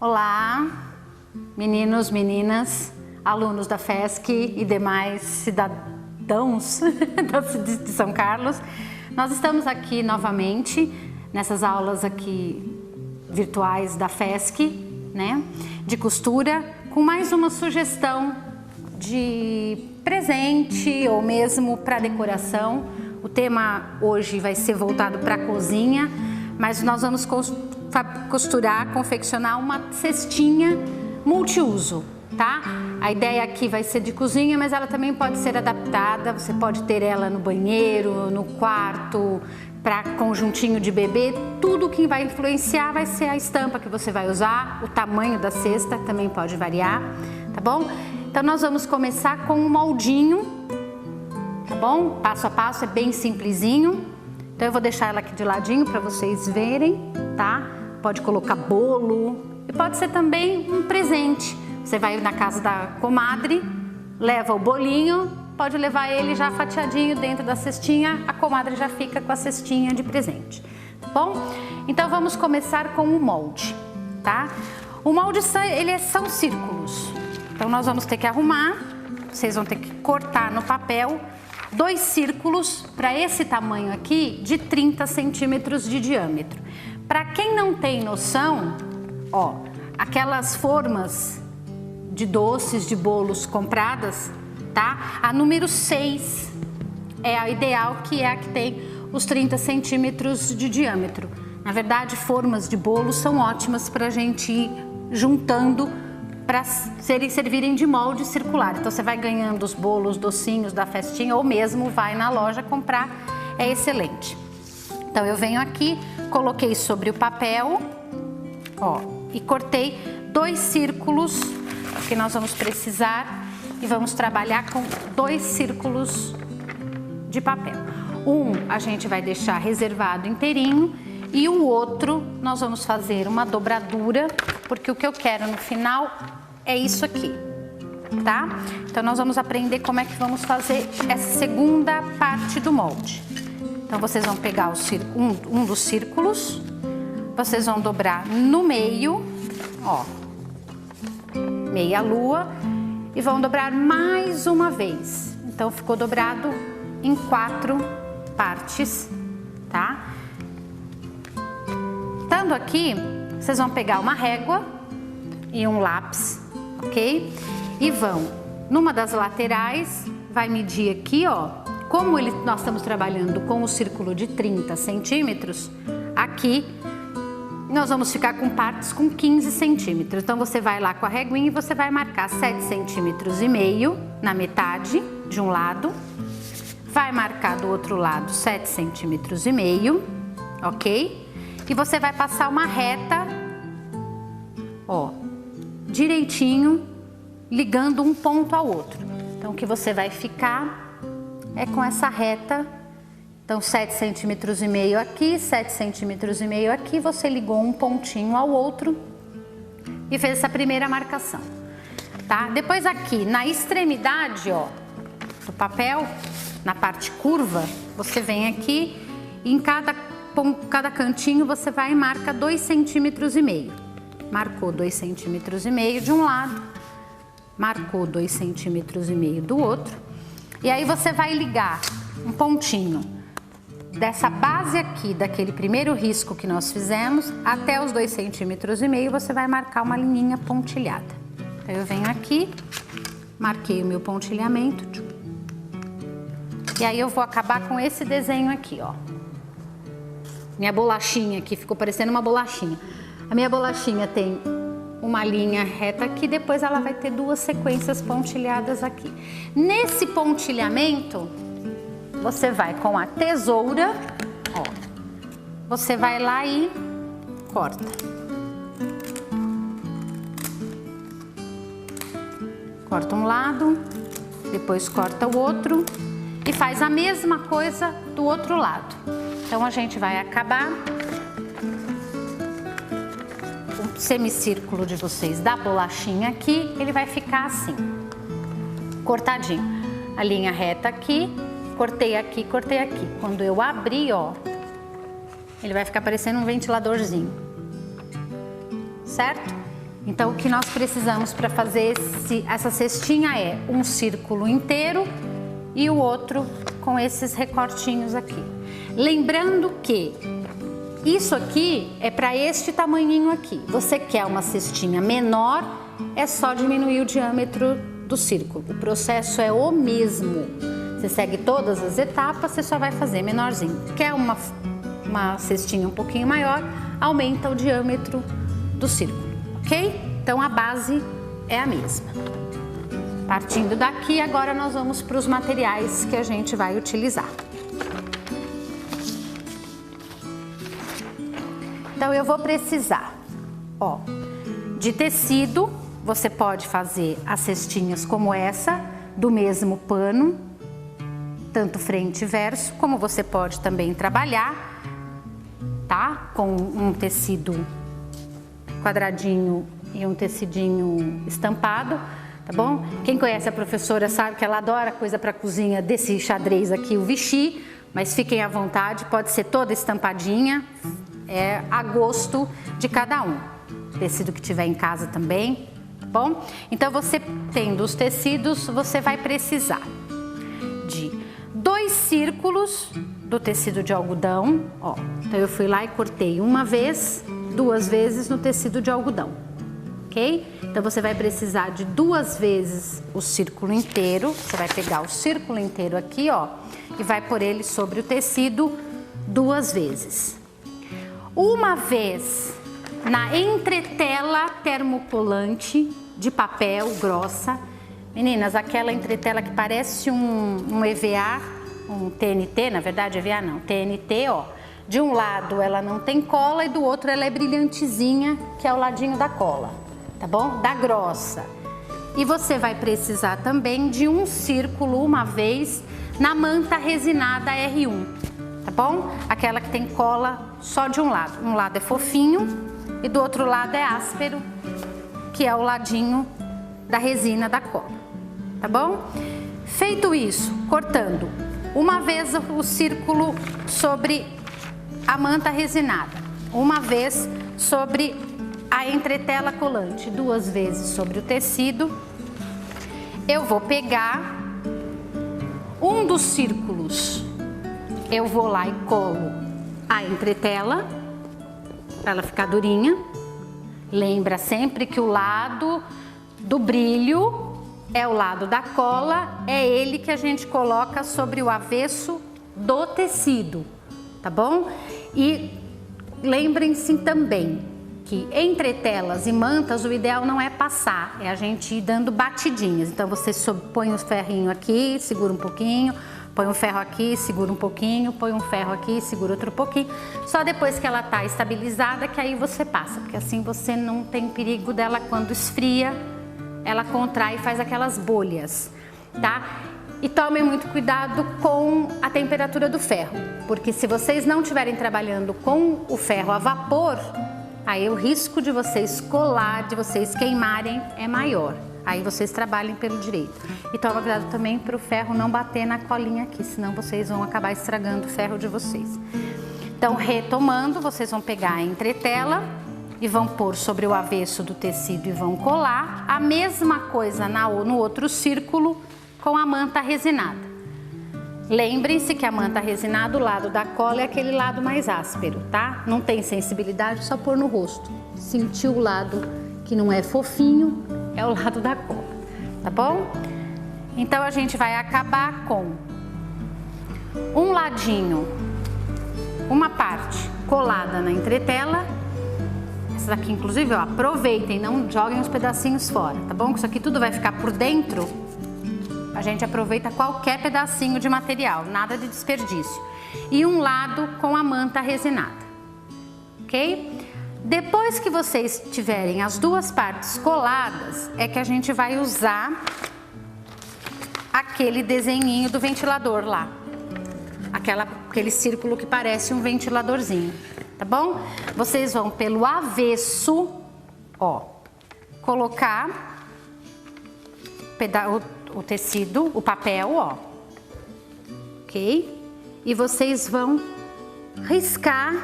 Olá, meninos, meninas, alunos da FESC e demais cidadãos de São Carlos. Nós estamos aqui novamente nessas aulas aqui virtuais da FESC, né, de costura, com mais uma sugestão de presente ou mesmo para decoração. O tema hoje vai ser voltado para a cozinha, mas nós vamos costurar, confeccionar uma cestinha multiuso, tá? A ideia aqui vai ser de cozinha, mas ela também pode ser adaptada. Você pode ter ela no banheiro, no quarto, para conjuntinho de bebê. Tudo que vai influenciar vai ser a estampa que você vai usar, o tamanho da cesta também pode variar, tá bom? Então nós vamos começar com um moldinho, tá bom? Passo a passo, é bem simplesinho. Então eu vou deixar ela aqui de ladinho para vocês verem, tá? Pode colocar bolo e pode ser também um presente. Você vai na casa da comadre, leva o bolinho, pode levar ele já fatiadinho dentro da cestinha, a comadre já fica com a cestinha de presente, tá bom? Então vamos começar com o molde, tá? O molde são círculos, então nós vamos ter que arrumar, vocês vão ter que cortar no papel 2 círculos para esse tamanho aqui de 30 centímetros de diâmetro. Para quem não tem noção, ó, aquelas formas de doces, de bolos compradas, tá? A número 6 é a ideal, que é a que tem os 30 centímetros de diâmetro. Na verdade, formas de bolo são ótimas para a gente ir juntando para servirem de molde circular. Então você vai ganhando os bolos, docinhos da festinha ou mesmo vai na loja comprar, é excelente. Então eu venho aqui, coloquei sobre o papel, ó, e cortei 2 círculos, que nós vamos precisar, e vamos trabalhar com 2 círculos de papel. Um a gente vai deixar reservado inteirinho e o outro nós vamos fazer uma dobradura, porque o que eu quero no final é isso aqui, tá? Então nós vamos aprender como é que vamos fazer essa segunda parte do molde. Então vocês vão pegar um dos círculos, vocês vão dobrar no meio, ó, meia lua, e vão dobrar mais uma vez. Então ficou dobrado em 4 partes, tá? Estando aqui, vocês vão pegar uma régua e um lápis, ok? E vão, numa das laterais, vai medir aqui, ó, como nós estamos trabalhando com o círculo de 30 centímetros, aqui nós vamos ficar com partes com 15 centímetros. Então você vai lá com a reguinha e você vai marcar 7,5 centímetros na metade de um lado, vai marcar do outro lado 7,5 centímetros, ok? E você vai passar uma reta, ó, direitinho, ligando um ponto ao outro. Então o que você vai ficar é com essa reta. Então 7,5 centímetros aqui, 7,5 centímetros aqui, você ligou um pontinho ao outro e fez essa primeira marcação, tá? Depois aqui na extremidade, ó, do papel, na parte curva, você vem aqui e em cada cantinho você vai e marca 2,5 centímetros. Marcou 2,5 centímetros de um lado, marcou 2,5 centímetros do outro, e aí você vai ligar um pontinho dessa base aqui, daquele primeiro risco que nós fizemos, até os 2,5 centímetros, você vai marcar uma linha pontilhada. Então eu venho aqui, marquei o meu pontilhamento, e aí eu vou acabar com esse desenho aqui, ó. Minha bolachinha aqui, ficou parecendo uma bolachinha. A minha bolachinha tem uma linha reta aqui, depois ela vai ter 2 sequências pontilhadas aqui. Nesse pontilhamento, você vai com a tesoura, ó, você vai lá e corta. Corta um lado, depois corta o outro e faz a mesma coisa do outro lado. Então a gente vai acabar o semicírculo de vocês da bolachinha aqui, ele vai ficar assim, cortadinho. A linha reta aqui, cortei aqui, cortei aqui. Quando eu abrir, ó, ele vai ficar parecendo um ventiladorzinho, certo? Então, o que nós precisamos para fazer essa cestinha é um círculo inteiro e o outro com esses recortinhos aqui. Lembrando que isso aqui é para este tamanhinho aqui. Você quer uma cestinha menor, é só diminuir o diâmetro do círculo. O processo é o mesmo. Você segue todas as etapas, você só vai fazer menorzinho. Quer uma cestinha um pouquinho maior, aumenta o diâmetro do círculo, ok? Então a base é a mesma. Partindo daqui, agora nós vamos para os materiais que a gente vai utilizar. Então eu vou precisar, ó, de tecido. Você pode fazer as cestinhas como essa, do mesmo pano, tanto frente e verso, como você pode também trabalhar, tá? Com um tecido quadradinho e um tecidinho estampado, tá bom? Quem conhece a professora sabe que ela adora coisa para cozinha desse xadrez aqui, o Vichy, mas fiquem à vontade, pode ser toda estampadinha, é a gosto de cada um. Tecido que tiver em casa também, tá bom? Então você tendo os tecidos, você vai precisar de 2 círculos do tecido de algodão, ó. Então eu fui lá e cortei uma vez, 2 vezes no tecido de algodão, ok? Então você vai precisar de 2 vezes o círculo inteiro. Você vai pegar o círculo inteiro aqui, ó, e vai pôr ele sobre o tecido 2 vezes. Uma vez na entretela termocolante de papel grossa. Meninas, aquela entretela que parece um EVA, um TNT, na verdade EVA não, TNT, ó. De um lado ela não tem cola e do outro ela é brilhantezinha, que é o ladinho da cola, tá bom? Da grossa. E você vai precisar também de um círculo uma vez na manta resinada R1, tá bom? Aquela que tem cola só de um lado. Um lado é fofinho e do outro lado é áspero, que é o ladinho da resina da cola, tá bom? Feito isso, cortando uma vez o círculo sobre a manta resinada, uma vez sobre a entretela colante, 2 vezes sobre o tecido, eu vou pegar um dos círculos, eu vou lá e colo a entretela, para ela ficar durinha. Lembra sempre que o lado do brilho é o lado da cola, é ele que a gente coloca sobre o avesso do tecido, tá bom? E lembrem-se também que entre telas e mantas o ideal não é passar, é a gente ir dando batidinhas. Então você põe o ferrinho aqui, segura um pouquinho, põe um ferro aqui, segura um pouquinho, põe um ferro aqui, segura outro pouquinho. Só depois que ela tá estabilizada que aí você passa, porque assim você não tem perigo dela quando esfria, ela contrai e faz aquelas bolhas, tá? E tomem muito cuidado com a temperatura do ferro, porque se vocês não estiverem trabalhando com o ferro a vapor, aí o risco de vocês colar, de vocês queimarem é maior. Aí vocês trabalhem pelo direito. E toma cuidado também para o ferro não bater na colinha aqui, senão vocês vão acabar estragando o ferro de vocês. Então, retomando, vocês vão pegar a entretela e vão pôr sobre o avesso do tecido e vão colar. A mesma coisa no outro círculo com a manta resinada. Lembrem-se que a manta resinada, o lado da cola é aquele lado mais áspero, tá? Não tem sensibilidade, só pôr no rosto. Sentir o lado que não é fofinho, é o lado da cola, tá bom? Então a gente vai acabar com um ladinho, uma parte colada na entretela. Essa daqui, inclusive, ó, aproveitem, não joguem os pedacinhos fora, tá bom? Que isso aqui tudo vai ficar por dentro. A gente aproveita qualquer pedacinho de material, nada de desperdício. E um lado com a manta resinada, ok? Depois que vocês tiverem as 2 partes coladas, é que a gente vai usar aquele desenhinho do ventilador lá. Aquele círculo que parece um ventiladorzinho, tá bom? Vocês vão pelo avesso, ó, colocar o tecido, o papel, ó, ok? E vocês vão riscar.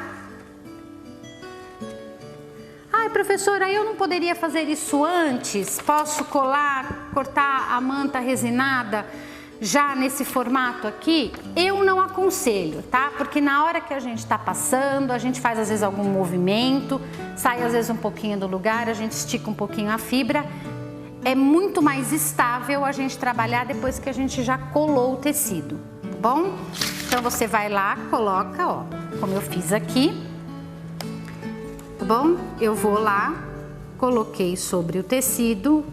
Ai, professora, eu não poderia fazer isso antes? Posso cortar a manta resinada já nesse formato aqui? Eu não aconselho, tá? Porque na hora que a gente está passando, a gente faz às vezes algum movimento, sai às vezes um pouquinho do lugar, a gente estica um pouquinho a fibra. É muito mais estável a gente trabalhar depois que a gente já colou o tecido, tá bom? Então você vai lá, coloca, ó, como eu fiz aqui, tá bom? Eu vou lá, coloquei sobre o tecido,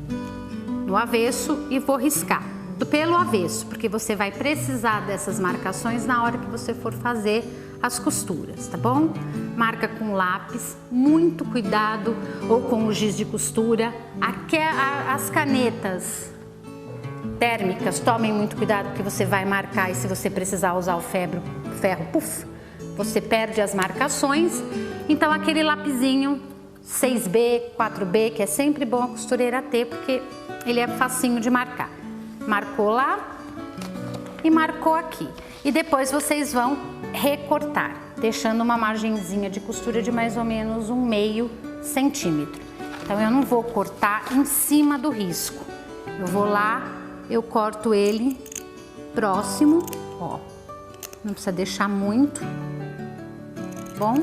no avesso e vou riscar pelo avesso, porque você vai precisar dessas marcações na hora que você for fazer as costuras, tá bom? Marca com lápis, muito cuidado, ou com o giz de costura. As canetas térmicas, tomem muito cuidado porque você vai marcar e se você precisar usar o ferro, puf, você perde as marcações. Então aquele lapisinho 6B, 4B, que é sempre bom a costureira ter, porque ele é facinho de marcar. Marcou lá e marcou aqui. E depois vocês vão recortar, deixando uma margenzinha de costura de mais ou menos 1/2 centímetro. Então eu não vou cortar em cima do risco. Eu vou lá, eu corto ele próximo, ó. Não precisa deixar muito, bom?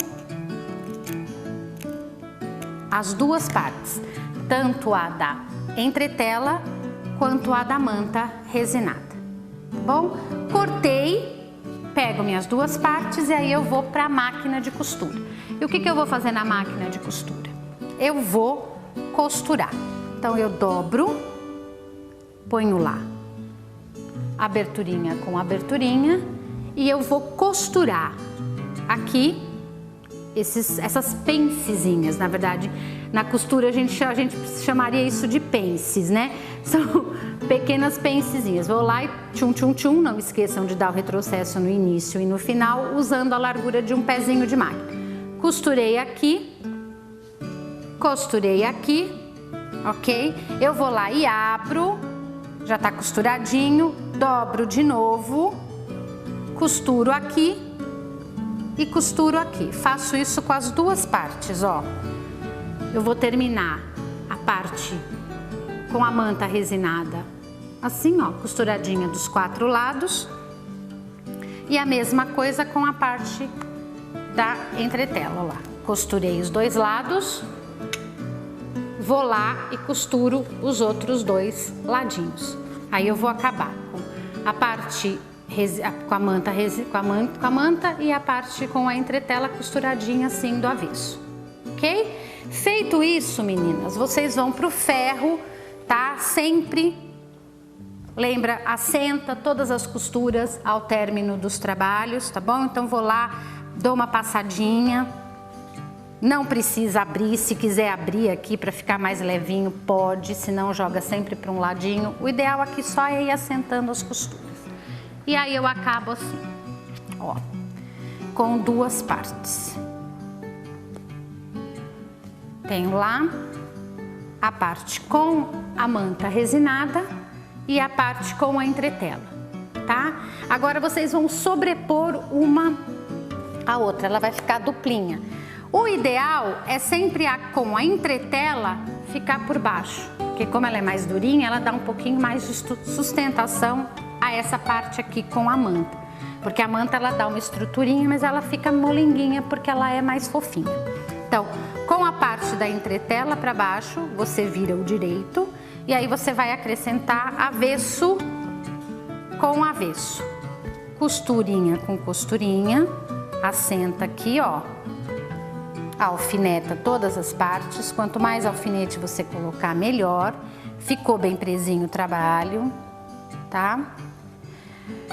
As duas partes, tanto a da entretela quanto a da manta resinada, tá bom? Cortei, pego minhas duas partes e aí eu vou para a máquina de costura. E o que eu vou fazer na máquina de costura? Eu vou costurar. Então eu dobro, ponho lá aberturinha com aberturinha e eu vou costurar aqui essas pencezinhas. Na verdade, na costura a gente chamaria isso de pences, né? São pequenas pencezinhas. Vou lá e tchum, tchum, tchum. Não esqueçam de dar o retrocesso no início e no final, usando a largura de um pezinho de máquina. Costurei aqui, ok? Eu vou lá e abro, já tá costuradinho, dobro de novo, costuro aqui e costuro aqui. Faço isso com as duas partes, ó. Eu vou terminar a parte com a manta resinada assim, ó, costuradinha dos 4 lados. E a mesma coisa com a parte da entretela, ó lá. Costurei os 2 lados, vou lá e costuro os outros 2 ladinhos. Aí eu vou acabar com a parte com a manta e a parte com a entretela costuradinha assim do avesso, ok? Feito isso, meninas, vocês vão pro ferro, tá? Sempre, lembra, assenta todas as costuras ao término dos trabalhos, tá bom? Então vou lá, dou uma passadinha, não precisa abrir, se quiser abrir aqui para ficar mais levinho, pode, senão joga sempre para um ladinho. O ideal aqui só é ir assentando as costuras. E aí eu acabo assim, ó, com 2 partes. Tenho lá a parte com a manta resinada e a parte com a entretela, tá? Agora vocês vão sobrepor uma a outra, ela vai ficar duplinha. O ideal é sempre com a entretela ficar por baixo, porque como ela é mais durinha, ela dá um pouquinho mais de sustentação a essa parte aqui com a manta. Porque a manta ela dá uma estruturinha, mas ela fica molenguinha porque ela é mais fofinha. Então, com a parte da entretela para baixo, você vira o direito e aí você vai acrescentar avesso com avesso. Costurinha com costurinha, assenta aqui, ó. Alfineta todas as partes, quanto mais alfinete você colocar, melhor. Ficou bem presinho o trabalho, tá?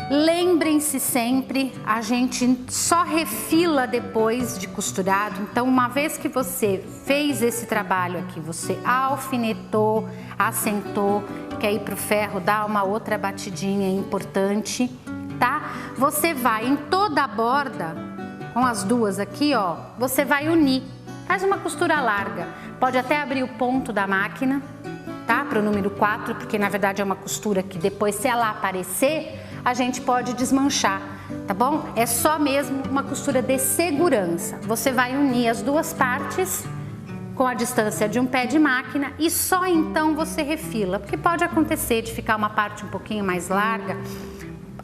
Lembrem-se sempre, a gente só refila depois de costurado. Então, uma vez que você fez esse trabalho aqui, você alfinetou, assentou, quer ir pro ferro, dá uma outra batidinha importante, tá? Você vai em toda a borda, com as duas aqui, ó, você vai unir. Faz uma costura larga. Pode até abrir o ponto da máquina, tá? Para o número 4, porque na verdade é uma costura que depois, se ela aparecer, a gente pode desmanchar, tá bom? É só mesmo uma costura de segurança. Você vai unir as duas partes com a distância de um pé de máquina e só então você refila, porque pode acontecer de ficar uma parte um pouquinho mais larga,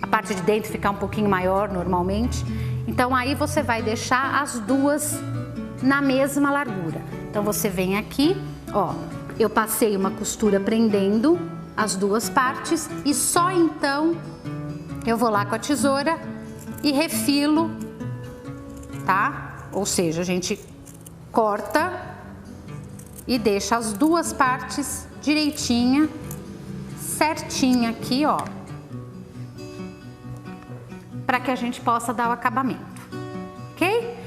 a parte de dentro ficar um pouquinho maior normalmente, então aí você vai deixar as duas na mesma largura. Então você vem aqui, ó, eu passei uma costura prendendo as duas partes e só então eu vou lá com a tesoura e refilo, tá? Ou seja, a gente corta e deixa as duas partes direitinha, certinha aqui, ó, para que a gente possa dar o acabamento, ok?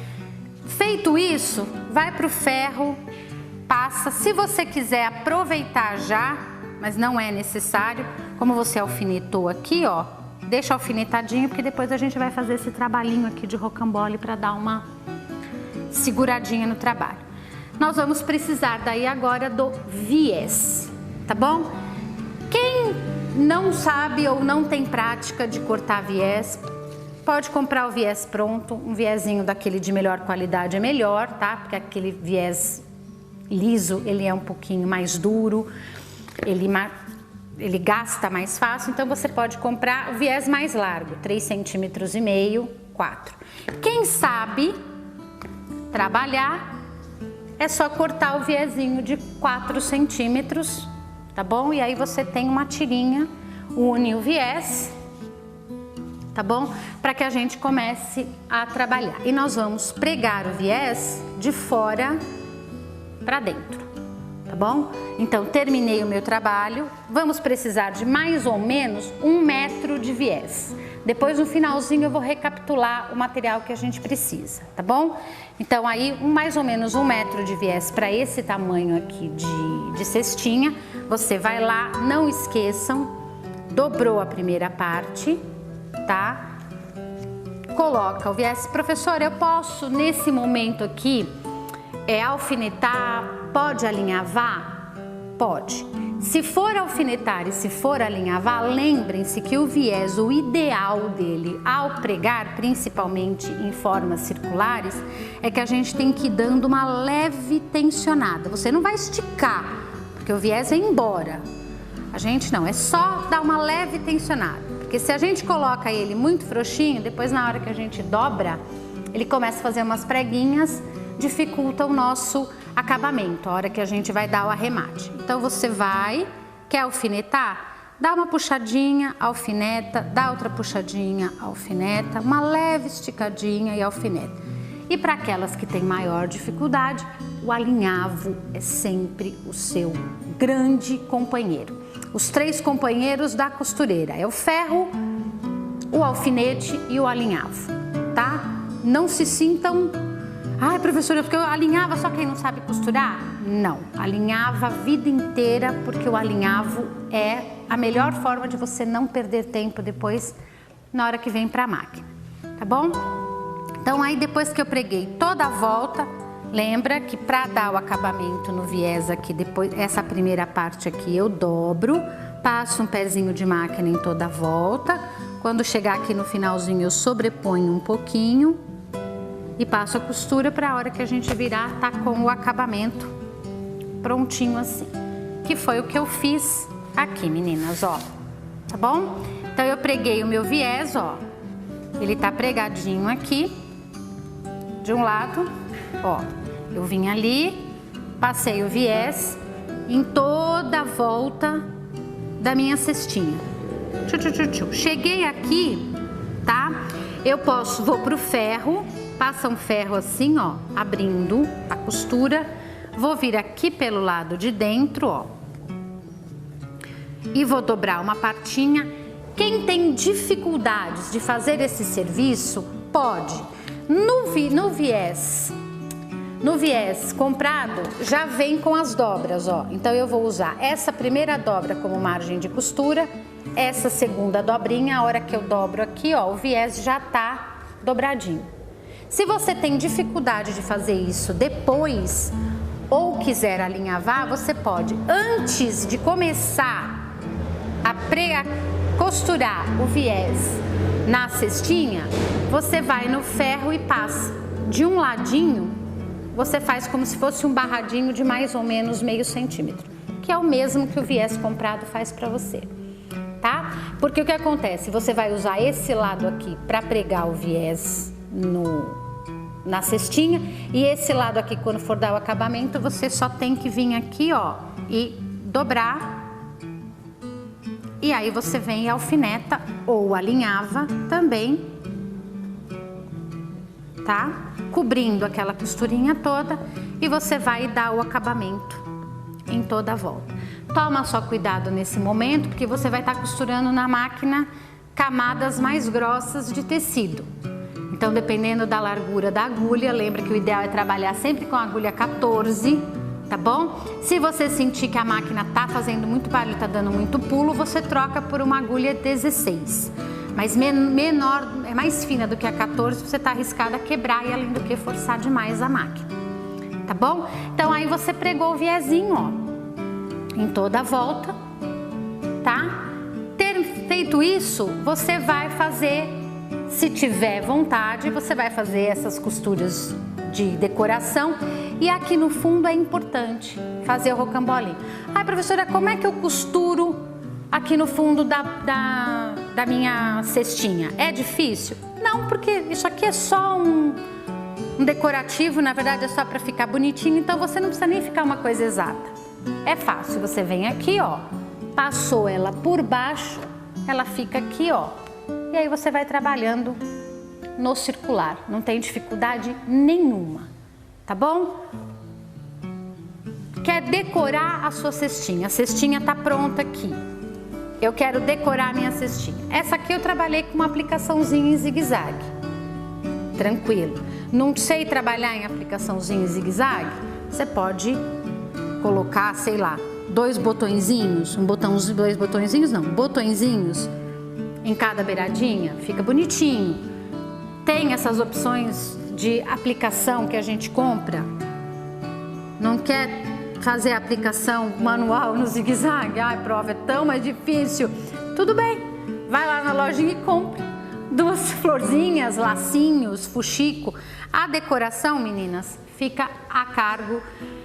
Feito isso, vai pro ferro, passa. Se você quiser aproveitar já, mas não é necessário, como você alfinetou aqui, ó, deixa alfinetadinho, porque depois a gente vai fazer esse trabalhinho aqui de rocambole para dar uma seguradinha no trabalho. Nós vamos precisar daí agora do viés, tá bom? Quem não sabe ou não tem prática de cortar viés, pode comprar o viés pronto, um viezinho daquele de melhor qualidade é melhor, tá? Porque aquele viés liso, ele é um pouquinho mais duro, ele gasta mais fácil, então você pode comprar o viés mais largo, 3,5 cm, 4. Quem sabe trabalhar, é só cortar o viezinho de 4 centímetros, tá bom? E aí você tem uma tirinha, une o viés, tá bom? Para que a gente comece a trabalhar. E nós vamos pregar o viés de fora para dentro, tá bom? Então, terminei o meu trabalho, vamos precisar de mais ou menos 1 metro de viés. Depois, no finalzinho, eu vou recapitular o material que a gente precisa, tá bom? Então, aí, mais ou menos 1 metro de viés para esse tamanho aqui de cestinha. Você vai lá, não esqueçam, dobrou a primeira parte, tá? Coloca o viés. Professora, eu posso, nesse momento aqui, alfinetar, pode alinhavar? Pode. Se for alfinetar e se for alinhavar, lembrem-se que o viés, o ideal dele ao pregar, principalmente em formas circulares, é que a gente tem que ir dando uma leve tensionada. Você não vai esticar, porque o viés vai embora. A gente não, é só dar uma leve tensionada. Porque se a gente coloca ele muito frouxinho, depois na hora que a gente dobra, ele começa a fazer umas preguinhas, dificulta o nosso acabamento, a hora que a gente vai dar o arremate. Então você vai, quer alfinetar? Dá uma puxadinha, alfineta, dá outra puxadinha, alfineta, uma leve esticadinha e alfineta. E para aquelas que têm maior dificuldade, o alinhavo é sempre o seu grande companheiro. Os 3 companheiros da costureira é o ferro, o alfinete e o alinhavo, tá? Não se sintam... Ai, professora, porque eu alinhava só quem não sabe costurar? Não, alinhava a vida inteira, porque o alinhavo é a melhor forma de você não perder tempo depois na hora que vem para a máquina, tá bom? Então aí depois que eu preguei toda a volta, lembra que para dar o acabamento no viés aqui, depois essa primeira parte aqui eu dobro, passo um pezinho de máquina em toda a volta, quando chegar aqui no finalzinho eu sobreponho um pouquinho, e passo a costura para a hora que a gente virar, tá com o acabamento prontinho assim. Que foi o que eu fiz aqui, meninas, ó. Tá bom? Então eu preguei o meu viés, ó. Ele tá pregadinho aqui, de um lado, ó. Eu vim ali, passei o viés em toda a volta da minha cestinha. Cheguei aqui, tá? Eu vou pro ferro, passa um ferro assim, ó, abrindo a costura, vou vir aqui pelo lado de dentro, ó, e vou dobrar uma partinha. Quem tem dificuldades de fazer esse serviço, pode. No viés comprado, já vem com as dobras, ó. Então eu vou usar essa primeira dobra como margem de costura, essa segunda dobrinha, a hora que eu dobro aqui, ó, o viés já tá dobradinho. Se você tem dificuldade de fazer isso depois ou quiser alinhavar, você pode, antes de começar a costurar o viés na cestinha, você vai no ferro e passa de um ladinho você faz como se fosse um barradinho de mais ou menos meio centímetro, que é o mesmo que o viés comprado faz para você, tá? Porque o que acontece? Você vai usar esse lado aqui para pregar o viés na cestinha, e esse lado aqui, quando for dar o acabamento, você só tem que vir aqui, ó, e dobrar, e aí você vem e alfineta ou alinhava também, tá? Cobrindo aquela costurinha toda, e você vai dar o acabamento em toda a volta. Toma só cuidado nesse momento, porque você vai estar costurando na máquina camadas mais grossas de tecido. Então, dependendo da largura da agulha, lembra que o ideal é trabalhar sempre com a agulha 14, tá bom? Se você sentir que a máquina tá fazendo muito barulho, tá dando muito pulo, você troca por uma agulha 16. Mas menor, é mais fina do que a 14, você tá arriscada a quebrar e além do que forçar demais a máquina, tá bom? Então aí você pregou o viezinho, ó, em toda a volta, tá? Ter feito isso, você vai fazer, se tiver vontade, você vai fazer essas costuras de decoração, e aqui no fundo é importante fazer o rocambolinho. Ai, professora, como é que eu costuro aqui no fundo da minha cestinha? É difícil? Não, porque isso aqui é só um decorativo, na verdade é só para ficar bonitinho, então você não precisa nem ficar uma coisa exata. É fácil, você vem aqui, ó, passou ela por baixo, ela fica aqui, ó, e aí você vai trabalhando no circular, não tem dificuldade nenhuma, tá bom? Quer decorar a sua cestinha? A cestinha tá pronta aqui. Eu quero decorar a minha cestinha. Essa aqui eu trabalhei com uma aplicaçãozinha em zigue-zague. Tranquilo. Não sei trabalhar em aplicaçãozinha em zigue-zague? Você pode colocar, sei lá, dois botõezinhos, dois botõezinhos não, botõezinhos em cada beiradinha, fica bonitinho. Tem essas opções de aplicação que a gente compra. Não quer fazer a aplicação manual no zigue-zague? Ai, prova, é tão mais difícil. Tudo bem, vai lá na lojinha e compra duas florzinhas, lacinhos, fuxico. A decoração, meninas, fica a cargo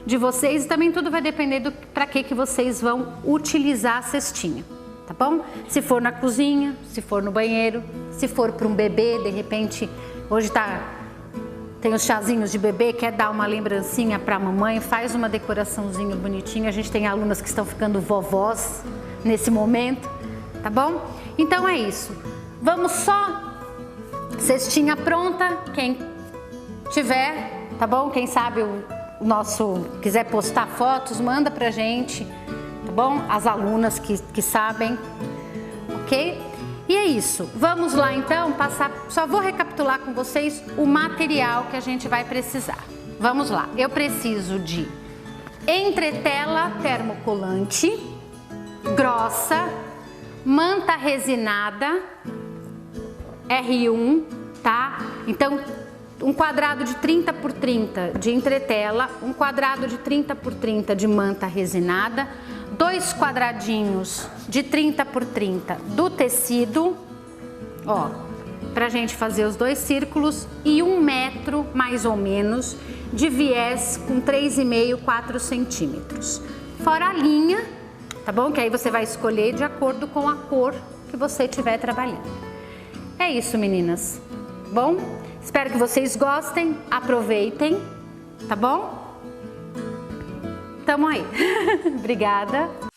de vocês, e também tudo vai depender do para que vocês vão utilizar a cestinha, tá bom? Se for na cozinha, se for no banheiro, se for para um bebê, de repente, hoje tem os chazinhos de bebê, quer dar uma lembrancinha para a mamãe, faz uma decoraçãozinha bonitinha. A gente tem alunas que estão ficando vovós nesse momento, tá bom? Então é isso. Vamos só, cestinha pronta, quem tiver, tá bom? Quem sabe quiser postar fotos, manda pra gente, tá bom? As alunas que sabem, ok? E é isso, vamos lá então só vou recapitular com vocês o material que a gente vai precisar. Vamos lá, eu preciso de entretela termocolante, grossa, manta resinada, R1, tá? Então, um quadrado de 30 por 30 de entretela, um quadrado de 30 por 30 de manta resinada, 2 quadradinhos de 30 por 30 do tecido, ó, pra gente fazer os 2 círculos, e 1 metro, mais ou menos, de viés com 3,5, 4 centímetros. Fora a linha, tá bom? Que aí você vai escolher de acordo com a cor que você estiver trabalhando. É isso, meninas. Bom, espero que vocês gostem, aproveitem, tá bom? Tamo aí. Obrigada.